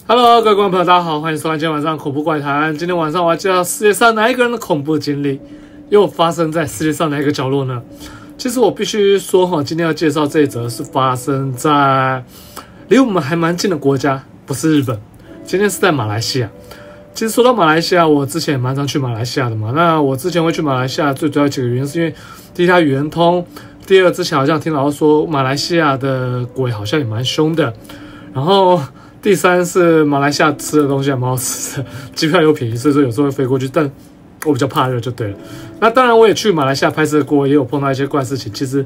Hello， 各位觀眾朋友，大家好，歡迎收看今天晚上恐怖怪談。今天晚上我要介紹世界上哪一個人的恐怖經歷，又發生在世界上哪一個角落呢？其實我必須說，今天要介紹這一則是發生在離我們還蠻近的國家，不是日本。今天是在馬來西亞。其實說到馬來西亞，我之前也蠻常去馬來西亞的嘛。那我之前會去馬來西亞，最主要幾個原因是因為第一，它語言通；第二，之前好像聽老師說馬來西亞的鬼好像也蠻兇的。然後第三是馬來西亞吃的東西還蠻好吃的，機票又便宜，所以說有時候會飛過去。但我比較怕熱就對了。那當然我也去馬來西亞拍攝過，也有碰到一些怪事情。其實，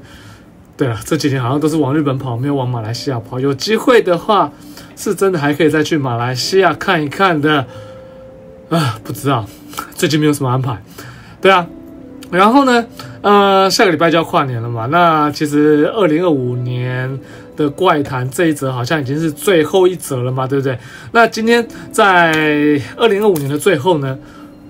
對了，這幾年好像都是往日本跑，沒有往馬來西亞跑。有機會的話，是真的還可以再去馬來西亞看一看的。不知道，最近沒有什麼安排。對啊，然後呢，下個禮拜就要跨年了嘛。那其實2025年的怪談這一則好像已經是最後一則了嘛，對不對？那今天在2025年的最後呢，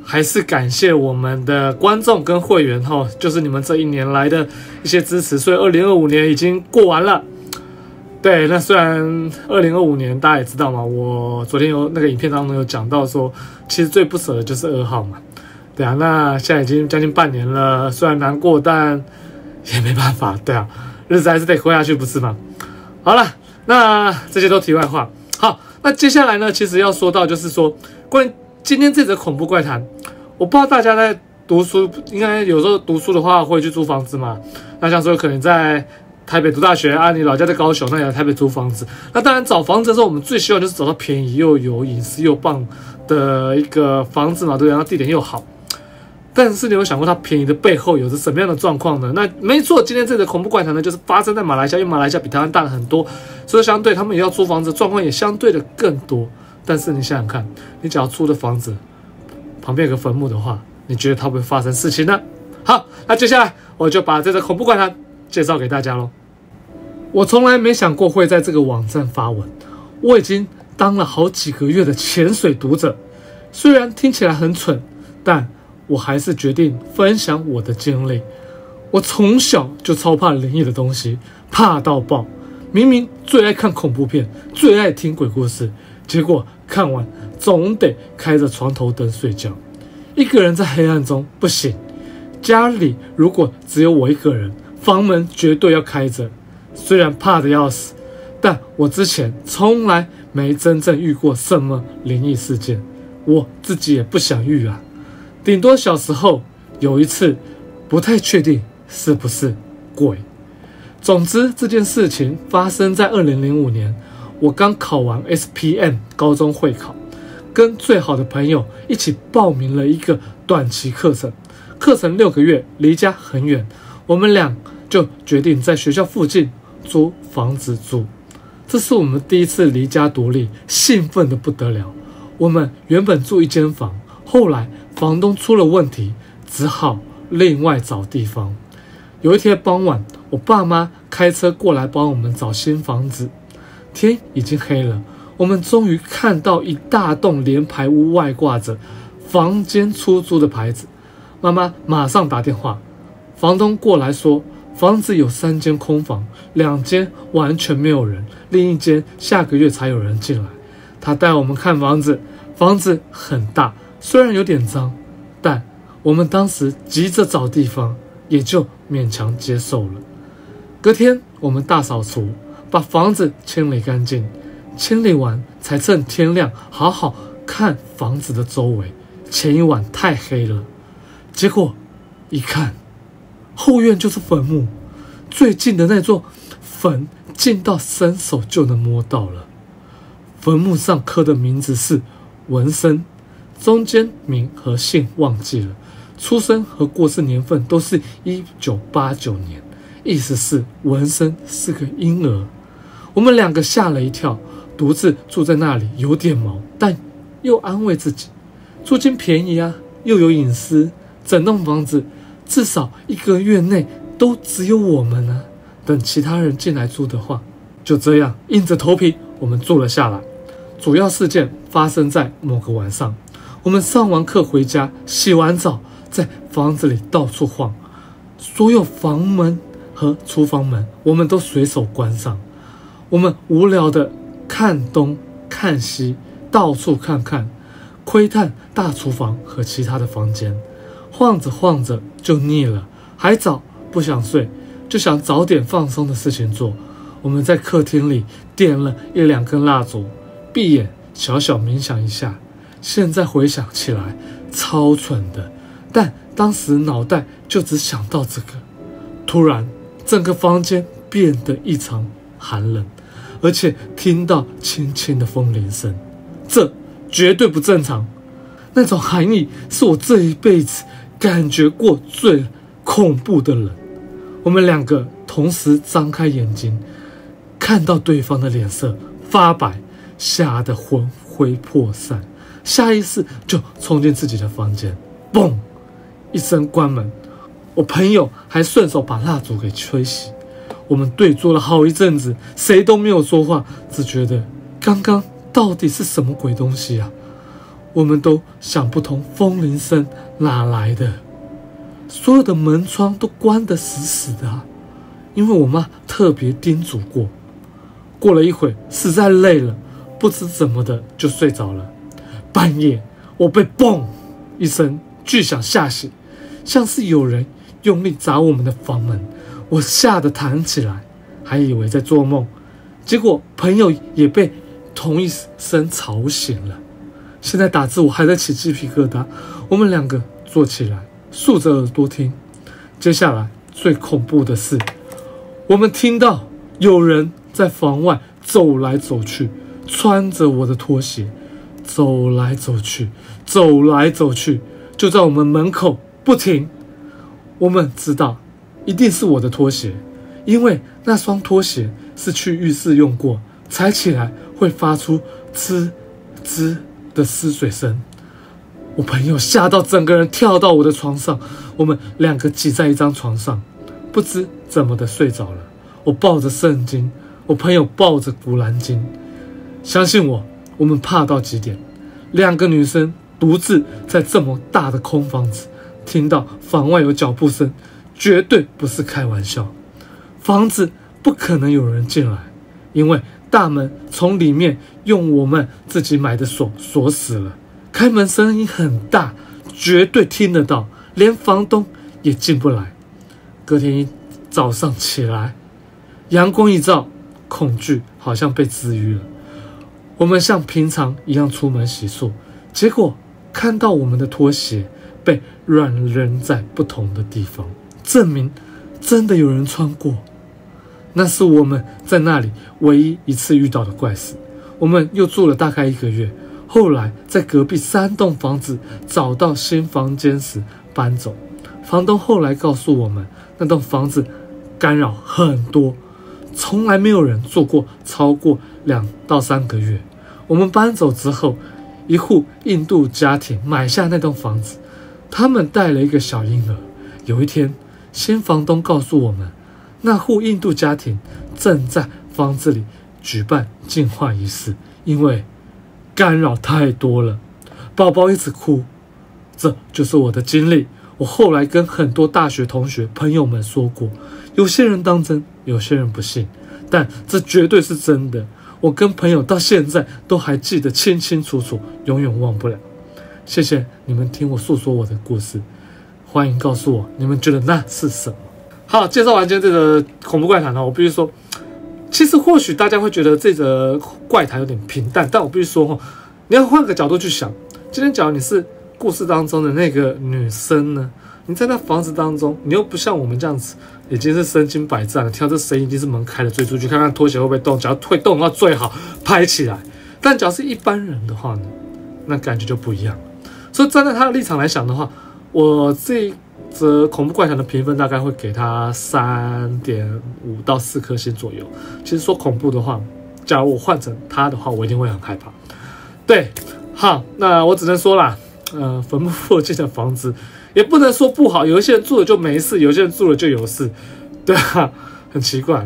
還是感謝我們的觀眾跟會員齁，就是你們這一年來的一些支持，所以2025年已經過完了。對，那雖然2025年大家也知道嘛，我昨天有那個影片當中有講到說，其實最不捨的就是2號嘛。對啊，那現在已經將近半年了，雖然難過，但也沒辦法。對啊，日子還是得活下去，不是嗎？好了，那這些都題外話。好，那接下來呢，其實要說到就是說，關於今天這則恐怖怪談，我不知道大家在讀書，應該有時候讀書的話會去租房子嘛。那像說可能在台北讀大學啊，你老家在高雄，那也來台北租房子。那當然找房子的時候，我們最希望就是找到便宜又有隱私又棒的一個房子嘛，对不对？然後地點又好。但是你有想過它便宜的背後有着什麼樣的狀況呢？那沒錯，今天這個恐怖怪談呢，就是發生在馬來西亞，因為馬來西亞比台灣大了很多，所以相對他們也要租房子，狀況也相對的更多。但是你想想看，你只要租的房子旁邊有個墳墓的話，你覺得它會不會發生事情呢？好，那接下來我就把這個恐怖怪談介紹給大家嘍。我從來沒想過會在這個網站發文，我已經當了好幾個月的潛水讀者，雖然聽起來很蠢，但我還是決定分享我的經歷。我從小就超怕靈異的東西，怕到爆。明明最愛看恐怖片，最愛聽鬼故事，結果看完總得開着床頭燈睡覺。一個人在黑暗中不行，家裡如果只有我一個人，房門絕對要開着。雖然怕得要死，但我之前從來沒真正遇過什麼靈異事件，我自己也不想遇啊。頂多小時候有一次，不太確定是不是鬼。總之這件事情發生在2005年，我剛考完 SPM 高中會考，跟最好的朋友一起報名了一個短期課程，課程6個月，離家很遠，我們倆就決定在學校附近租房子住。這是我們第一次離家獨立，興奮得不得了。我們原本住一間房，後來房東出了問題，只好另外找地方。有一天傍晚，我爸媽開車過來幫我們找新房子。天已經黑了，我們終於看到一大棟聯排屋外掛着房間出租的牌子。媽媽馬上打電話，房東過來說，房子有3間空房，2間完全沒有人，另一間下個月才有人進來。他帶我們看房子，房子很大，雖然有點髒，但我們當時急着找地方，也就勉強接受了。隔天我們大掃除，把房子清理乾淨，清理完才趁天亮好好看房子的周圍。前一晚太黑了，結果一看，後院就是墳墓，最近的那座墳近到伸手就能摸到了。墳墓上刻的名字是文森，中間名和姓忘記了，出生和過世年份都是1989年，意思是文森是個嬰兒。我們2個嚇了一跳，獨自住在那裡有點毛，但又安慰自己，租金便宜啊，又有隱私，整棟房子至少1個月內都只有我們啊。等其他人進來住的話，就這樣硬着頭皮我們住了下來。主要事件發生在某個晚上，我們上完課回家，洗完澡，在房子裡到處晃，所有房門和廚房門我們都隨手關上。我們無聊的看東看西，到處看看，窺探大廚房和其他的房間。晃着晃着就膩了，還早，不想睡，就想找點放鬆的事情做。我們在客廳裡點了1、2根蠟燭，閉眼小小冥想一下。現在回想起來，超蠢的，但當時腦袋就只想到這個。突然，整個房間變得異常寒冷，而且聽到輕輕的風鈴聲，這絕對不正常。那種寒意是我這一輩子感覺過最恐怖的冷。我們兩個同時張開眼睛，看到對方的臉色發白，嚇得魂飛魄散，下意識就衝進自己的房間，嘣一聲關門。我朋友還順手把蠟燭給吹熄。我們對坐了好一陣子，誰都沒有說話，只覺得剛剛到底是什麼鬼東西啊？我們都想不通風鈴聲哪來的，所有的門窗都關得死死的啊，因為我媽特別叮囑過。過了一會，實在累了，不知怎麼的就睡着了。半夜，我被嘣一聲巨響嚇醒，像是有人用力砸我們的房門，我嚇得彈起來，還以為在做夢，結果朋友也被同一聲吵醒了。現在打字我還在起雞皮疙瘩。我們兩個坐起來，豎着耳朵聽。接下來最恐怖的是，我們聽到有人在房外走來走去，穿着我的拖鞋，走來走去，走來走去，就在我們門口不停。我們知道一定是我的拖鞋，因為那雙拖鞋是去浴室用過，踩起來會發出吱吱的濕水聲。我朋友嚇到整個人跳到我的床上，我們兩個擠在一張床上，不知怎麼的睡着了。我抱着聖經，我朋友抱着古蘭經。相信我，我們怕到極點。2個女生獨自在這麼大的空房子，聽到房外有腳步聲，絕對不是開玩笑。房子不可能有人進來，因為大門從裡面用我們自己買的鎖鎖死了，開門聲音很大，絕對聽得到，連房東也進不來。隔天一早上起來，陽光一照，恐懼好像被治癒了。我們像平常一樣出門洗漱，結果看到我們的拖鞋被亂扔在不同的地方，證明真的有人穿過。那是我們在那裡唯一一次遇到的怪事。我們又住了大概1個月，後來在隔壁3棟房子找到新房間時搬走。房東後來告訴我們，那棟房子干擾很多，從來沒有人住過超過2到3個月。我們搬走之後，一戶印度家庭買下那棟房子，他們帶了一個小嬰兒。有一天，新房東告訴我們，那戶印度家庭正在房子裡舉辦淨化儀式，因為干擾太多了，寶寶一直哭。這就是我的經歷。我後來跟很多大學同學朋友們說過，有些人當真，有些人不信，但這絕對是真的。我跟朋友到現在都還記得清清楚楚，永遠忘不了。謝謝你們聽我訴說我的故事，歡迎告訴我你們覺得那是什麼。好，介紹完今天這個恐怖怪談，我必須說，其實或許大家會覺得這個怪談有點平淡，但我必須說，你要換個角度去想，今天假如你是故事當中的那個女生呢，你在那房子當中，你又不像我們這樣子已經是身經百戰了，聽到這聲音一定是門開了追出去看看拖鞋會不會動，只要會動的話最好拍起來。但假如是一般人的話呢，那感覺就不一樣了。所以站在他的立場來想的話，我這則恐怖怪談的評分大概會給他3.5到4顆星左右。其實說恐怖的話，假如我換成他的話，我一定會很害怕。對，好，那我只能說啦，墳墓附近的房子也不能說不好，有一些人住了就沒事，有些人住了就有事，对啊，很奇怪。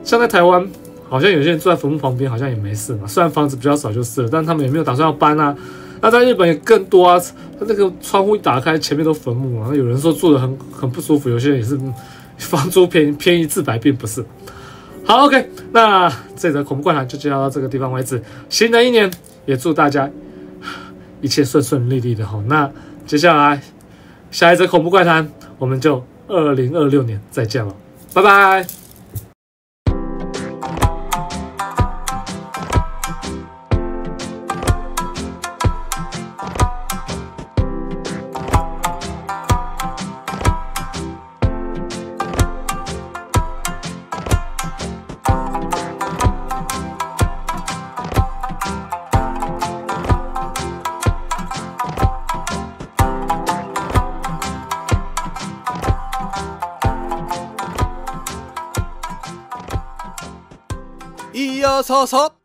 像在台灣，好像有些人住在墳墓旁邊，好像也沒事嘛。雖然房子比較少就是了，但他們也沒有打算要搬啊。那在日本也更多啊，他那個窗戶一打開，前面都墳墓啊。那有人說住得很不舒服，有些人也是房租便宜自白並不是。好 ，OK， 那這則恐怖怪談就介紹到這個地方為止。新的一年也祝大家一切順順利利的哈。那接下來下一則恐怖怪談，我們就2026年再見了，拜拜。咿呀嗦嗦。